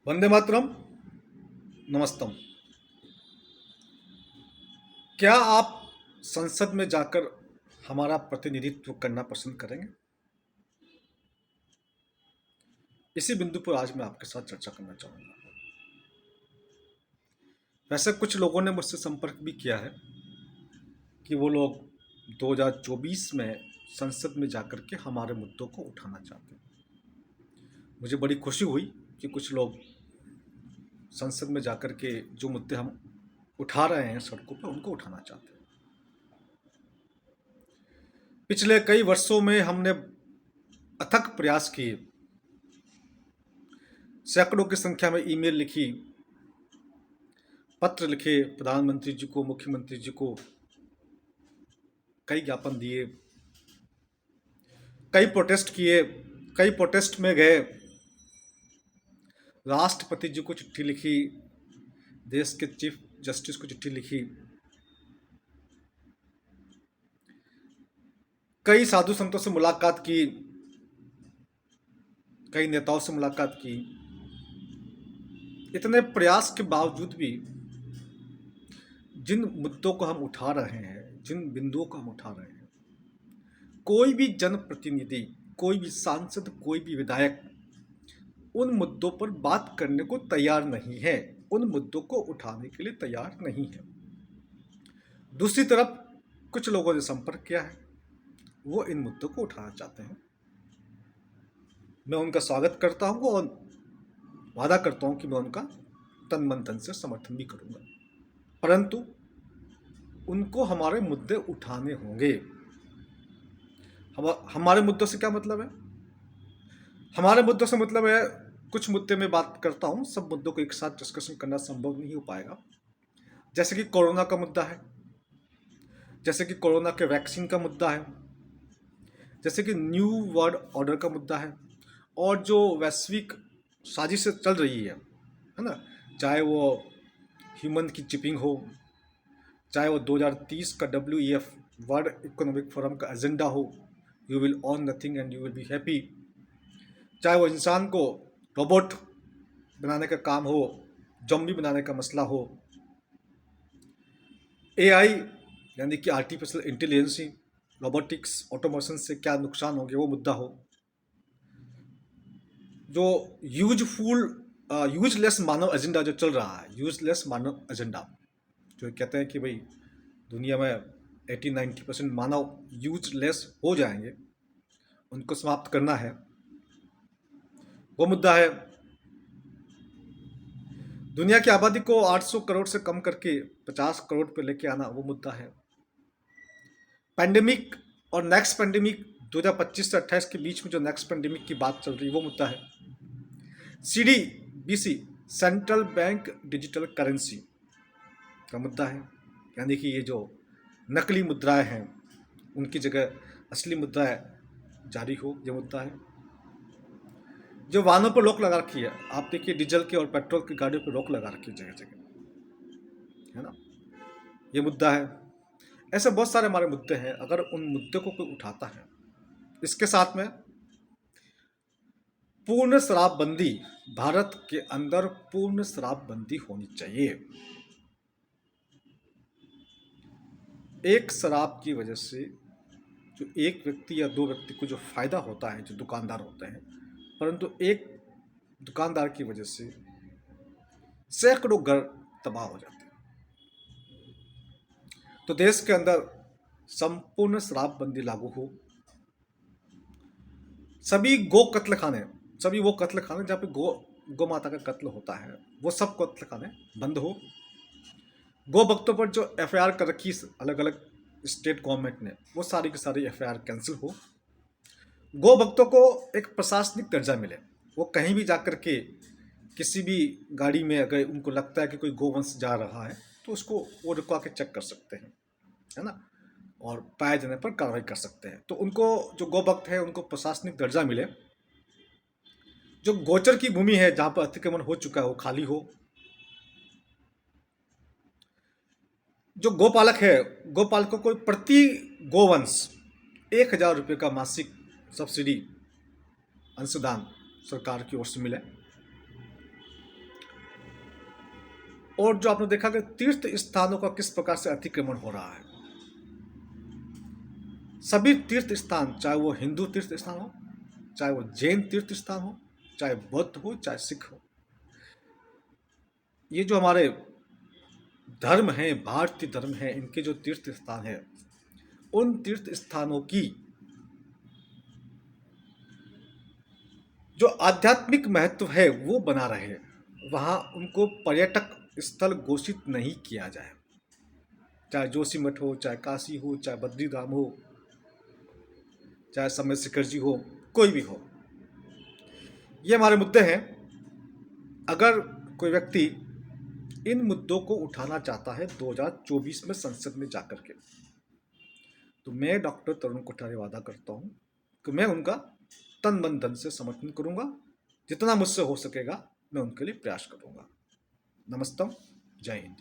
वंदे मातरम। नमस्तम। क्या आप संसद में जाकर हमारा प्रतिनिधित्व करना पसंद करेंगे? इसी बिंदु पर आज मैं आपके साथ चर्चा करना चाहूँगा। वैसे कुछ लोगों ने मुझसे संपर्क भी किया है कि वो लोग 2024 में संसद में जाकर के हमारे मुद्दों को उठाना चाहते हैं। मुझे बड़ी खुशी हुई कि कुछ लोग संसद में जाकर के जो मुद्दे हम उठा रहे हैं सड़कों पर उनको उठाना चाहते हैं। पिछले कई वर्षों में हमने अथक प्रयास किए, सैकड़ों की संख्या में ईमेल लिखी, पत्र लिखे प्रधानमंत्री जी को, मुख्यमंत्री जी को, कई ज्ञापन दिए, कई प्रोटेस्ट किए, कई प्रोटेस्ट में गए, राष्ट्रपति जी को चिट्ठी लिखी, देश के चीफ जस्टिस को चिट्ठी लिखी, कई साधु संतों से मुलाकात की, कई नेताओं से मुलाकात की। इतने प्रयास के बावजूद भी जिन मुद्दों को हम उठा रहे हैं, जिन बिंदुओं को हम उठा रहे हैं, कोई भी जनप्रतिनिधि, कोई भी सांसद, कोई भी विधायक उन मुद्दों पर बात करने को तैयार नहीं है, उन मुद्दों को उठाने के लिए तैयार नहीं है। दूसरी तरफ कुछ लोगों ने संपर्क किया है, वो इन मुद्दों को उठाना चाहते हैं। मैं उनका स्वागत करता हूं और वादा करता हूं कि मैं उनका तन मन धन से समर्थन भी करूंगा, परंतु उनको हमारे मुद्दे उठाने होंगे। हमारे मुद्दों से क्या मतलब है? हमारे मुद्दों से मतलब है, कुछ मुद्दे में बात करता हूं, सब मुद्दों को एक साथ डिस्कशन करना संभव नहीं हो पाएगा। जैसे कि कोरोना का मुद्दा है, जैसे कि कोरोना के वैक्सीन का मुद्दा है, जैसे कि न्यू वर्ल्ड ऑर्डर का मुद्दा है, और जो वैश्विक साजिश चल रही है ना, चाहे वो ह्यूमन की चिपिंग हो, चाहे वो 2030 का WEF वर्ल्ड इकोनॉमिक फोरम का एजेंडा हो, you will on nothing and you will be happy, चाहे वो इंसान को रोबोट बनाने का काम हो, जॉम्बी बनाने का मसला हो, AI यानी कि आर्टिफिशियल इंटेलिजेंस, रोबोटिक्स, ऑटोमेशन से क्या नुकसान होंगे वो मुद्दा हो, जो यूजलेस मानव एजेंडा जो चल रहा है, यूजलेस मानव एजेंडा, जो कहते हैं कि भाई दुनिया में 80-90% मानव यूजलेस हो जाएंगे, उनको समाप्त करना है, वो मुद्दा है। दुनिया की आबादी को 800 करोड़ से कम करके 50 करोड़ पे लेके आना, वो मुद्दा है। पैंडेमिक और नेक्स्ट पैंडेमिक 2025 से 28 के बीच में जो नेक्स्ट पैंडेमिक की बात चल रही है वो मुद्दा है। CDBC central bank digital currency का मुद्दा है, यानी कि ये जो नकली मुद्राएं हैं उनकी जगह असली मुद्राएं जारी हो, ये मुद्दा है। जो वाहनों पर रोक लगा रखी है, आप देखिए डीजल के और पेट्रोल की गाड़ियों पर रोक लगा रखी है जगह जगह, है ना, ये मुद्दा है। ऐसे बहुत सारे हमारे मुद्दे हैं, अगर उन मुद्दे को कोई उठाता है। इसके साथ में पूर्ण शराबबंदी, भारत के अंदर पूर्ण शराबबंदी होनी चाहिए। एक शराब की वजह से जो एक व्यक्ति या दो व्यक्ति को जो फायदा होता है, जो दुकानदार होते हैं, परंतु एक दुकानदार की वजह से सैकड़ों घर तबाह हो जाते हैं। तो देश के अंदर संपूर्ण शराबबंदी लागू हो, सभी गो कत्ल खाने, सभी वो कत्ल खाने जहाँ पे गो माता का कत्ल होता है, वो सब कत्ल खाने बंद हो। गो भक्तों पर जो FIR कर रखी अलग अलग स्टेट गवर्नमेंट ने, वो सारी की सारी FIR कैंसिल हो। गो भक्तों को एक प्रशासनिक दर्जा मिले, वो कहीं भी जाकर के किसी भी गाड़ी में अगर उनको लगता है कि कोई गोवंश जा रहा है तो उसको वो रुकवा के चेक कर सकते हैं, है ना, और पाए जाने पर कार्रवाई कर सकते हैं। तो उनको, जो गो भक्त है, उनको प्रशासनिक दर्जा मिले। जो गोचर की भूमि है जहाँ पर अतिक्रमण हो चुका है वो खाली हो। जो गोपालक है, गोपालकों को प्रति गोवंश 1000 रुपये का मासिक सब्सिडी, अंशदान सरकार की ओर से मिले। और जो आपने देखा कि तीर्थ स्थानों का किस प्रकार से अतिक्रमण हो रहा है। सभी तीर्थ स्थान, चाहे वो हिंदू तीर्थ स्थान हो, चाहे वो जैन तीर्थ स्थान हो, चाहे बौद्ध हो, चाहे सिख हो, ये जो हमारे धर्म हैं, भारतीय धर्म है, इनके जो तीर्थ स्थान है, उन तीर्थ स्थानों की जो आध्यात्मिक महत्व है वो बना रहे, वहाँ उनको पर्यटक स्थल घोषित नहीं किया जाए। चाहे जोशीमठ हो, चाहे काशी हो, चाहे बद्रीधाम हो, चाहे समय शिखर जी हो, कोई भी हो, ये हमारे मुद्दे हैं। अगर कोई व्यक्ति इन मुद्दों को उठाना चाहता है 2024 में संसद में जाकर के, तो मैं डॉक्टर तरुण कोठारी वादा करता हूं कि मैं उनका तन मन धन से समर्थन करूंगा। जितना मुझसे हो सकेगा मैं उनके लिए प्रयास करूंगा। नमस्ते, जय हिंद।